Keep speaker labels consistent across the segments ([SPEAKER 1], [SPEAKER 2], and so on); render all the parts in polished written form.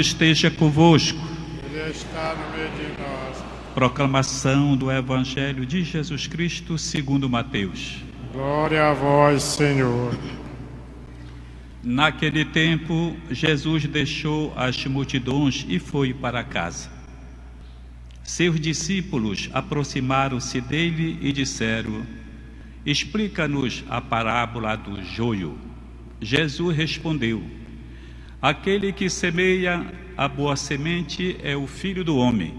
[SPEAKER 1] esteja convosco.
[SPEAKER 2] Ele está no meio de nós.
[SPEAKER 1] Proclamação do Evangelho de Jesus Cristo segundo Mateus.
[SPEAKER 2] Glória a vós, Senhor.
[SPEAKER 1] Naquele tempo, Jesus deixou as multidões e foi para casa. Seus discípulos aproximaram-se dele e disseram: explica-nos a parábola do joio. Jesus respondeu: aquele que semeia a boa semente é o Filho do Homem.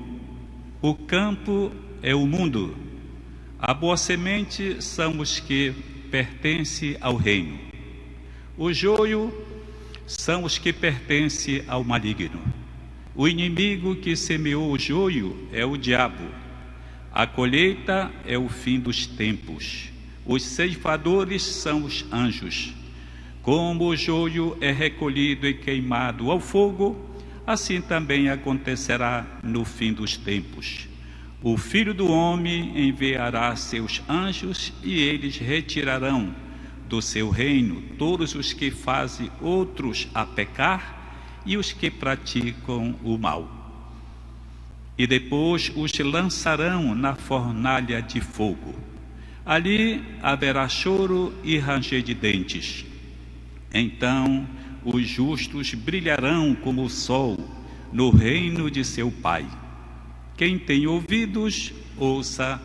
[SPEAKER 1] O campo é o mundo. A boa semente são os que pertencem ao reino. O joio são os que pertencem ao maligno. O inimigo que semeou o joio é o diabo. A colheita é o fim dos tempos. Os ceifadores são os anjos. Como o joio é recolhido e queimado ao fogo, assim também acontecerá no fim dos tempos. O Filho do Homem enviará seus anjos e eles retirarão do seu reino todos os que fazem outros a pecar e os que praticam o mal. E depois os lançarão na fornalha de fogo. Ali haverá choro e ranger de dentes. Então os justos brilharão como o sol no reino de seu Pai. Quem tem ouvidos, ouça.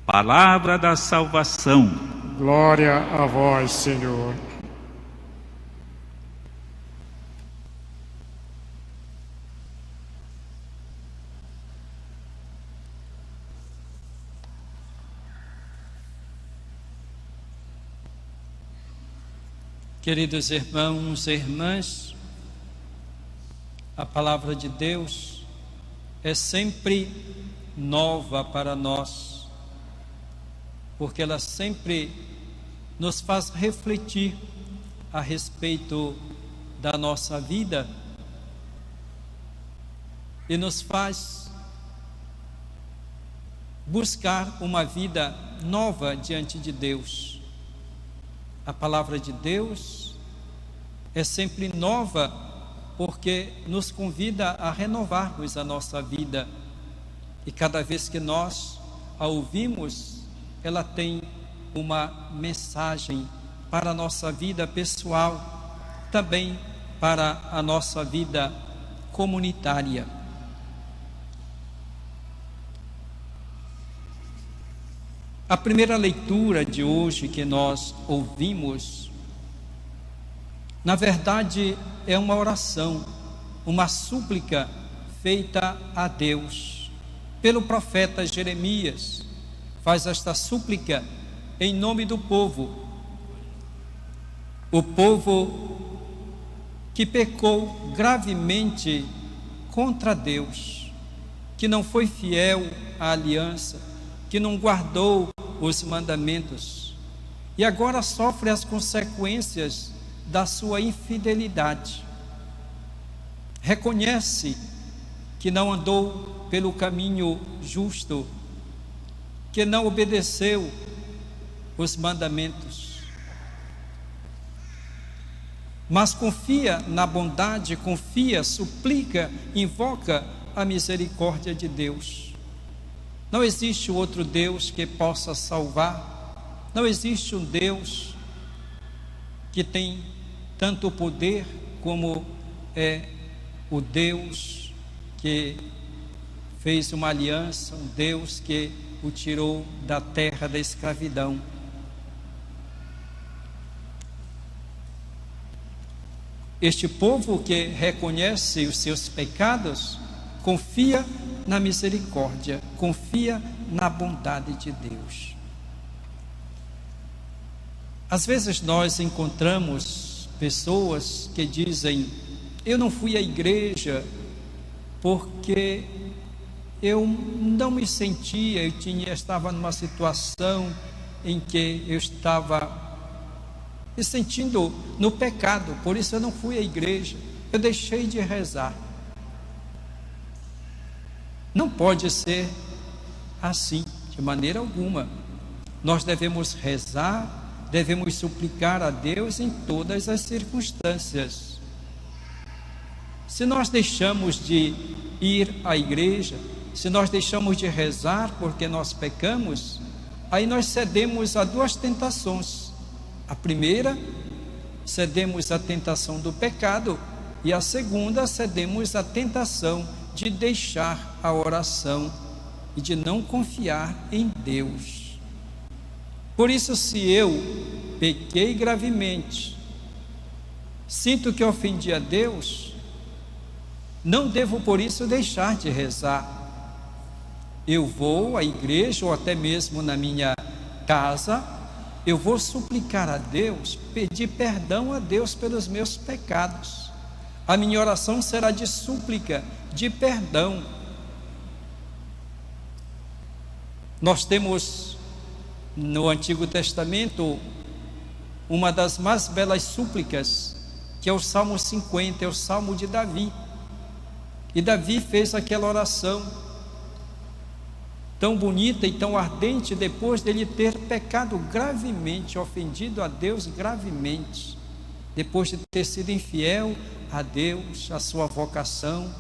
[SPEAKER 1] Palavra da salvação.
[SPEAKER 2] Glória a vós, Senhor.
[SPEAKER 3] Queridos irmãos e irmãs, a palavra de Deus é sempre nova para nós, porque ela sempre nos faz refletir a respeito da nossa vida e nos faz buscar uma vida nova diante de Deus. A palavra de Deus é sempre nova porque nos convida a renovarmos a nossa vida. E cada vez que nós a ouvimos, ela tem uma mensagem para a nossa vida pessoal, também para a nossa vida comunitária. A primeira leitura de hoje que nós ouvimos, na verdade, é uma oração, uma súplica feita a Deus. Pelo profeta Jeremias, faz esta súplica em nome do povo. O povo que pecou gravemente contra Deus, que não foi fiel à aliança, que não guardou os mandamentos e agora sofre as consequências da sua infidelidade. Reconhece que não andou pelo caminho justo, que não obedeceu os mandamentos, mas confia na bondade, confia, suplica, invoca a misericórdia de Deus. Não existe outro Deus que possa salvar, não existe um Deus que tem tanto poder como é o Deus que fez uma aliança, um Deus que o tirou da terra da escravidão. Este povo que reconhece os seus pecados, confia na misericórdia, confia na bondade de Deus. Às vezes nós encontramos pessoas que dizem: eu não fui à igreja porque eu não me sentia, estava numa situação em que eu estava me sentindo no pecado, por isso eu não fui à igreja, eu deixei de rezar. Não pode ser assim, de maneira alguma. Nós devemos rezar, devemos suplicar a Deus em todas as circunstâncias. Se nós deixamos de ir à igreja, se nós deixamos de rezar porque nós pecamos, aí nós cedemos a duas tentações. A primeira, cedemos à tentação do pecado, e a segunda, cedemos à tentação de deixar a oração e de não confiar em Deus. Por isso, se eu pequei gravemente, sinto que ofendi a Deus, não devo por isso deixar de rezar. Eu vou à igreja ou até mesmo na minha casa, eu vou suplicar a Deus, pedir perdão a Deus pelos meus pecados. A minha oração será de súplica, de perdão. Nós temos no Antigo Testamento uma das mais belas súplicas, que é o Salmo 50, é o Salmo de Davi. E Davi fez aquela oração tão bonita e tão ardente, depois dele ter pecado gravemente, ofendido a Deus gravemente, depois de ter sido infiel a Deus, a sua vocação.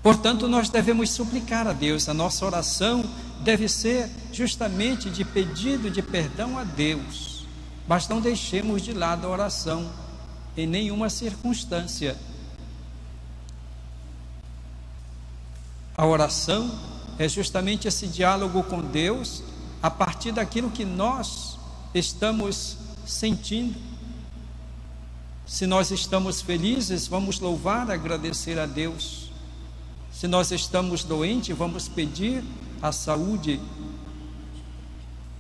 [SPEAKER 3] Portanto, nós devemos suplicar a Deus, a nossa oração deve ser justamente de pedido de perdão a Deus, mas não deixemos de lado a oração em nenhuma circunstância. A oração é justamente esse diálogo com Deus a partir daquilo que nós estamos sentindo. Se nós estamos felizes, vamos louvar, agradecer a Deus. Se nós estamos doentes, vamos pedir a saúde.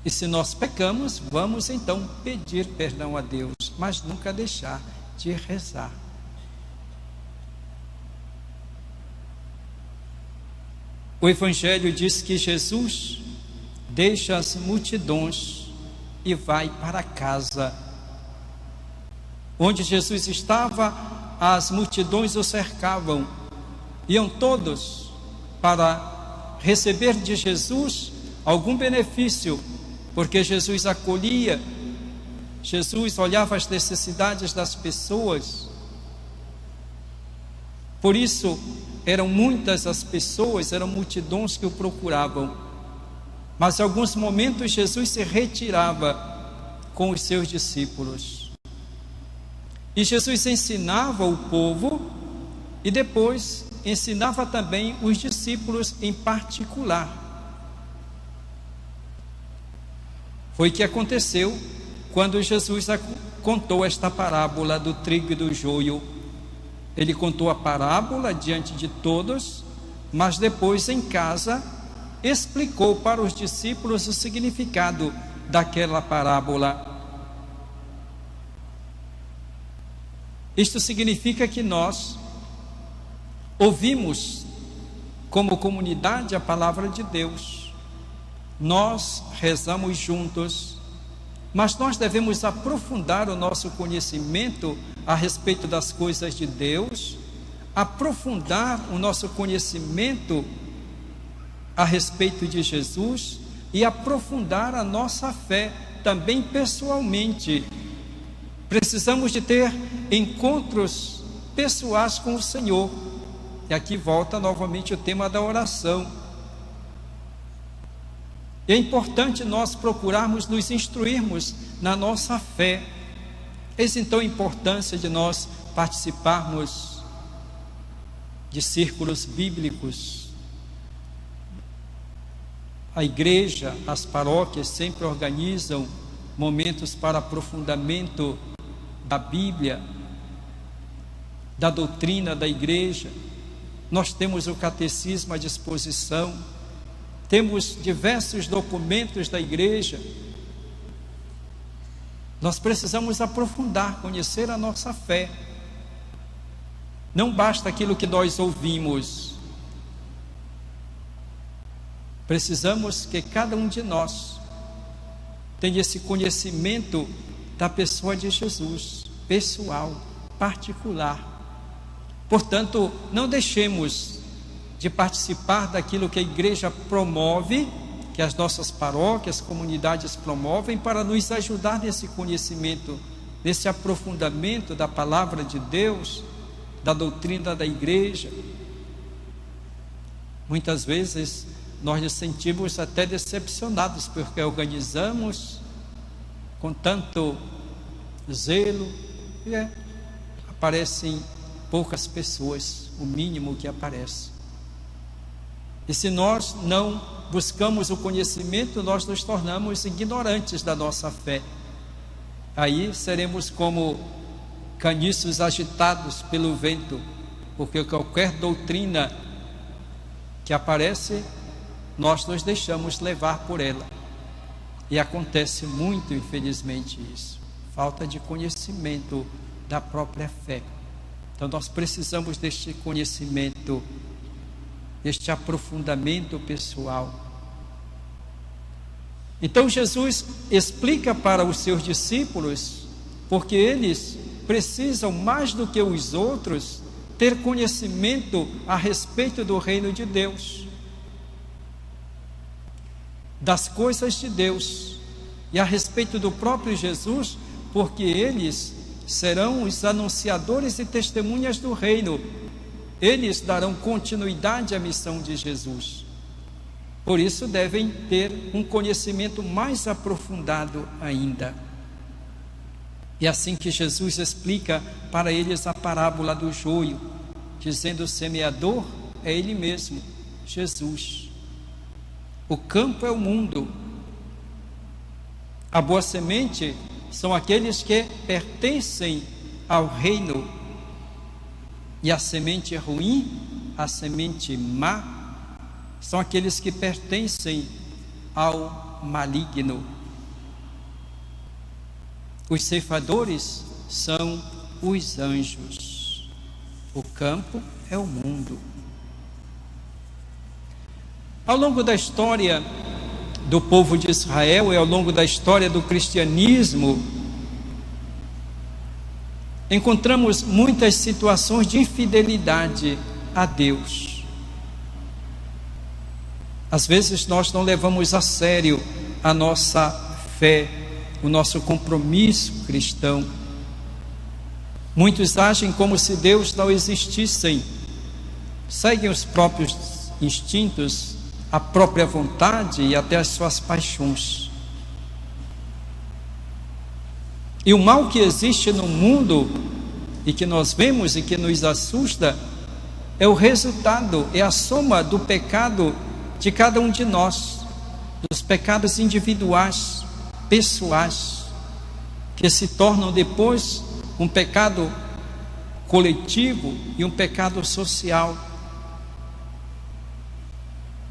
[SPEAKER 3] E se nós pecamos, vamos então pedir perdão a Deus, mas nunca deixar de rezar. O Evangelho diz que Jesus deixa as multidões e vai para casa. Onde Jesus estava, as multidões o cercavam. Iam todos para receber de Jesus algum benefício, porque Jesus acolhia, Jesus olhava as necessidades das pessoas. Por isso, eram muitas as pessoas, eram multidões que o procuravam. Mas em alguns momentos Jesus se retirava com os seus discípulos. E Jesus ensinava o povo e depois ensinava também os discípulos em particular. Foi o que aconteceu quando Jesus contou esta parábola do trigo e do joio. Ele contou a parábola diante de todos, mas depois em casa explicou para os discípulos o significado daquela parábola. Isto significa que nós ouvimos como comunidade a palavra de Deus, nós rezamos juntos, mas nós devemos aprofundar o nosso conhecimento a respeito das coisas de Deus, aprofundar o nosso conhecimento a respeito de Jesus e aprofundar a nossa fé também pessoalmente. Precisamos de ter encontros pessoais com o Senhor. E aqui volta novamente o tema da oração. É importante nós procurarmos nos instruirmos na nossa fé. Eis então a importância de nós participarmos de círculos bíblicos. A igreja, as paróquias sempre organizam momentos para aprofundamento da Bíblia, da doutrina da igreja. Nós temos o catecismo à disposição, temos diversos documentos da igreja. Nós precisamos aprofundar, conhecer a nossa fé. Não basta aquilo que nós ouvimos. Precisamos que cada um de nós tenha esse conhecimento da pessoa de Jesus, pessoal, particular. Portanto, não deixemos de participar daquilo que a igreja promove, que que as nossas paróquias, comunidades promovem para nos ajudar nesse conhecimento nesse aprofundamento da palavra de Deus, da doutrina da igreja. Muitas vezes nós nos sentimos até decepcionados, porque organizamos com tanto zelo e aparecem poucas pessoas, o mínimo que aparece. E se nós não buscamos o conhecimento, nós nos tornamos ignorantes da nossa fé. Aí seremos como caniços agitados pelo vento, porque qualquer doutrina que aparece, nós nos deixamos levar por ela. E acontece muito, infelizmente, isso. Falta de conhecimento da própria fé. Então nós precisamos deste conhecimento, deste aprofundamento pessoal. Então Jesus explica para os seus discípulos, porque eles precisam, mais do que os outros, ter conhecimento a respeito do reino de Deus, das coisas de Deus, e a respeito do próprio Jesus, porque eles serão os anunciadores e testemunhas do reino. Eles darão continuidade à missão de Jesus. Por isso devem ter um conhecimento mais aprofundado ainda. E assim que Jesus explica para eles a parábola do joio, dizendo: o semeador é Ele mesmo, Jesus. O campo é o mundo. A boa semente são aqueles que pertencem ao reino. E a semente ruim, a semente má, são aqueles que pertencem ao maligno. Os ceifadores são os anjos. O campo é o mundo. Ao longo da história do povo de Israel e ao longo da história do cristianismo, encontramos muitas situações de infidelidade a Deus. Às vezes nós não levamos a sério a nossa fé, o nosso compromisso cristão. Muitos agem como se Deus não existisse, seguem os próprios instintos, a própria vontade e até as suas paixões. E o mal que existe no mundo e que nós vemos e que nos assusta é o resultado, é a soma do pecado de cada um de nós, dos pecados individuais, pessoais, que se tornam depois um pecado coletivo e um pecado social.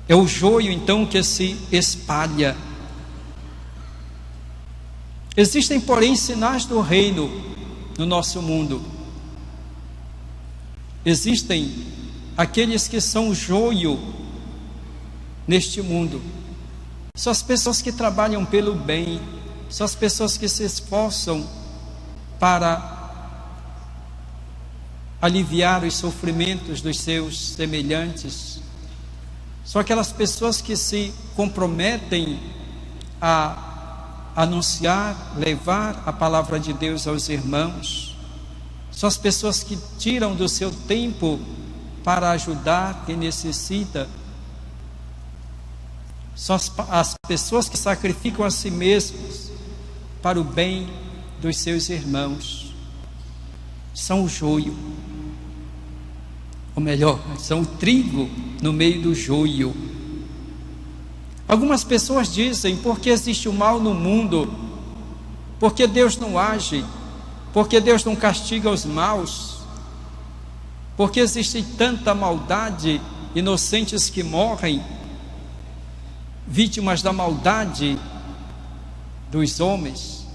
[SPEAKER 3] É o joio então que se espalha. Existem, porém, sinais do reino no nosso mundo. Existem aqueles que são joio neste mundo. São as pessoas que trabalham pelo bem, são as pessoas que se esforçam para aliviar os sofrimentos dos seus semelhantes. São aquelas pessoas que se comprometem a anunciar, levar a palavra de Deus aos irmãos. São as pessoas que tiram do seu tempo para ajudar quem necessita. São as pessoas que sacrificam a si mesmos para o bem dos seus irmãos. São o joio, ou melhor, são o trigo no meio do joio. Algumas pessoas dizem: por que existe o mal no mundo? Por que Deus não age? Por que Deus não castiga os maus? Por que existe tanta maldade, inocentes que morrem, vítimas da maldade dos homens?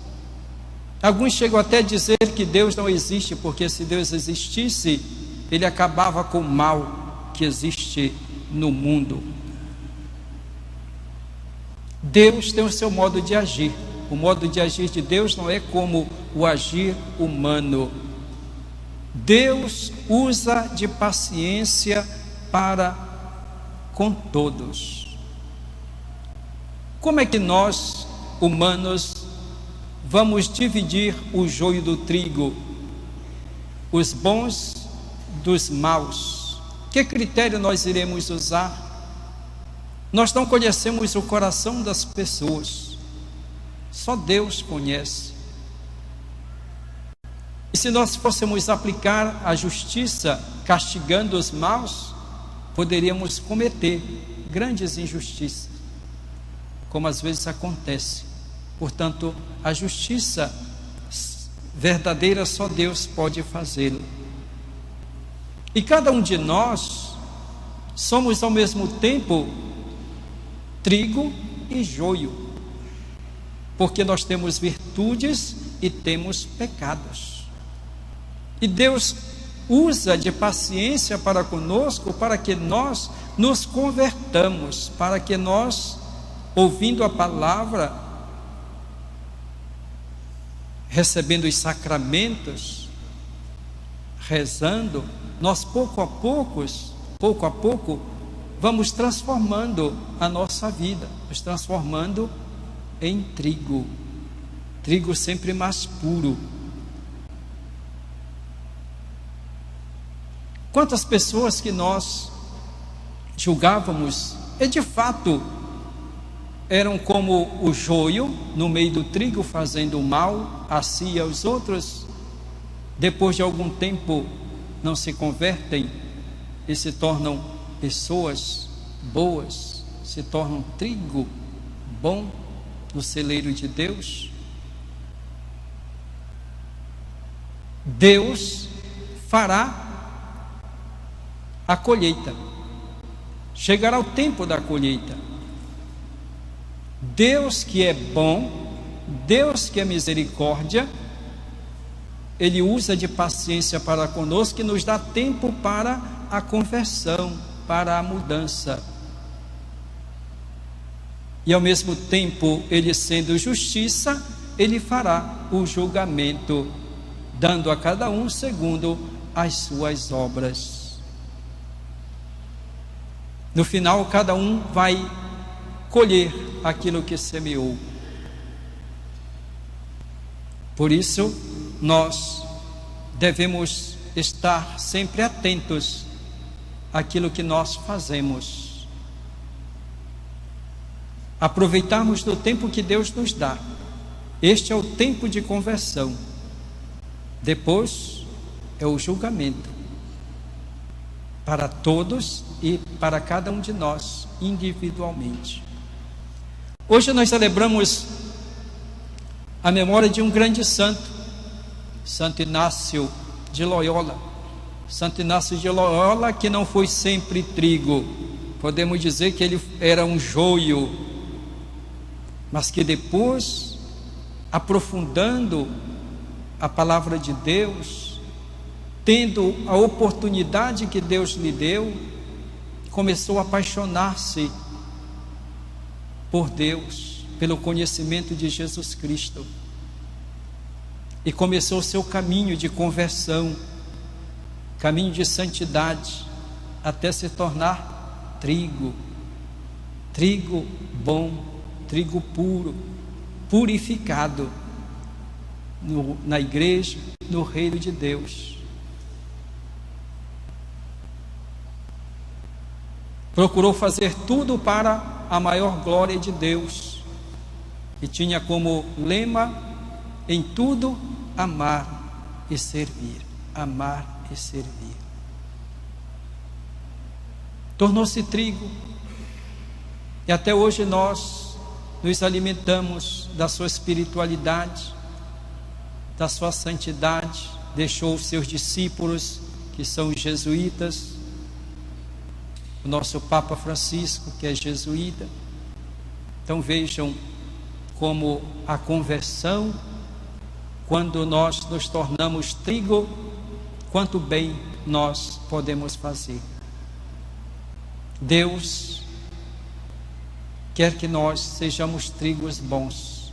[SPEAKER 3] Alguns chegam até a dizer que Deus não existe, porque se Deus existisse, Ele acabava com o mal que existe no mundo. Deus tem o seu modo de agir. O modo de agir de Deus não é como o agir humano. Deus usa de paciência para com todos. Como é que nós, humanos, vamos dividir o joio do trigo, os bons dos maus? Que critério nós iremos usar? Nós não conhecemos o coração das pessoas, só Deus conhece. E se nós fôssemos aplicar a justiça castigando os maus, poderíamos cometer grandes injustiças, como às vezes acontece. Portanto, a justiça verdadeira só Deus pode fazê-lo. E cada um de nós somos ao mesmo tempo trigo e joio, porque nós temos virtudes e temos pecados. E Deus usa de paciência para conosco, para que nós nos convertamos, para que nós, ouvindo a palavra, recebendo os sacramentos, rezando, nós pouco a pouco, vamos transformando a nossa vida, nos transformando em trigo, trigo sempre mais puro. Quantas pessoas que nós julgávamos, e de fato eram como o joio no meio do trigo, fazendo mal a si e aos outros, depois de algum tempo não se convertem e se tornam pessoas boas, se tornam trigo bom no celeiro de Deus. Deus fará a colheita, chegará o tempo da colheita. Deus que é bom, Deus que é misericórdia, Ele usa de paciência para conosco e nos dá tempo para a conversão, para a mudança. E ao mesmo tempo, Ele sendo justiça, Ele fará o julgamento, dando a cada um segundo as suas obras. No final, cada um vai colher aquilo que semeou. Por isso, nós devemos estar sempre atentos àquilo que nós fazemos. Aproveitarmos do tempo que Deus nos dá. Este é o tempo de conversão. Depois é o julgamento, para todos e para cada um de nós individualmente. Hoje nós celebramos a memória de um grande santo, Santo Inácio de Loyola. Santo Inácio de Loyola, que não foi sempre trigo, podemos dizer que ele era um joio, mas que depois, aprofundando a palavra de Deus, tendo a oportunidade que Deus lhe deu, começou a apaixonar-se por Deus, pelo conhecimento de Jesus Cristo, e começou o seu caminho de conversão, caminho de santidade, até se tornar trigo bom, trigo puro, purificado na igreja, no reino de Deus. Procurou fazer tudo para a maior glória de Deus, e tinha como lema: em tudo amar e servir. Amar e servir. Tornou-se trigo, e até hoje nós nos alimentamos da sua espiritualidade, da sua santidade. Deixou os seus discípulos, que são os jesuítas, o nosso Papa Francisco, que é jesuíta. Então vejam como a conversão, quando nós nos tornamos trigo, quanto bem nós podemos fazer. Deus quer que nós sejamos trigos bons,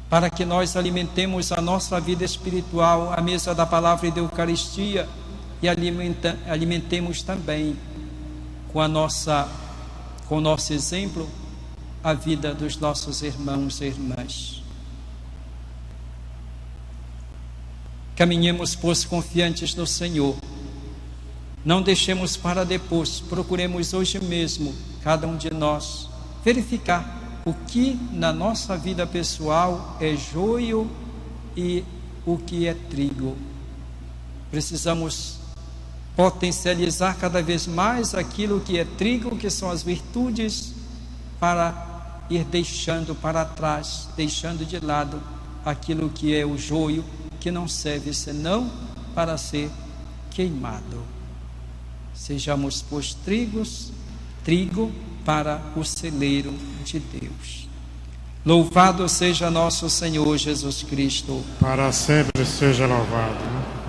[SPEAKER 3] para que nós alimentemos a nossa vida espiritual, à mesa da palavra e da Eucaristia, e alimentemos também com o nosso exemplo a vida dos nossos irmãos e irmãs. Caminhemos, pois, confiantes no Senhor. Não deixemos para depois, procuremos hoje mesmo, cada um de nós, verificar o que na nossa vida pessoal é joio e o que é trigo. Precisamos potencializar cada vez mais aquilo que é trigo, que são as virtudes, para ir deixando para trás, deixando de lado aquilo que é o joio, que não serve senão para ser queimado. Sejamos, pois, trigo para o celeiro de Deus. Louvado seja nosso Senhor Jesus Cristo.
[SPEAKER 2] Para sempre seja louvado.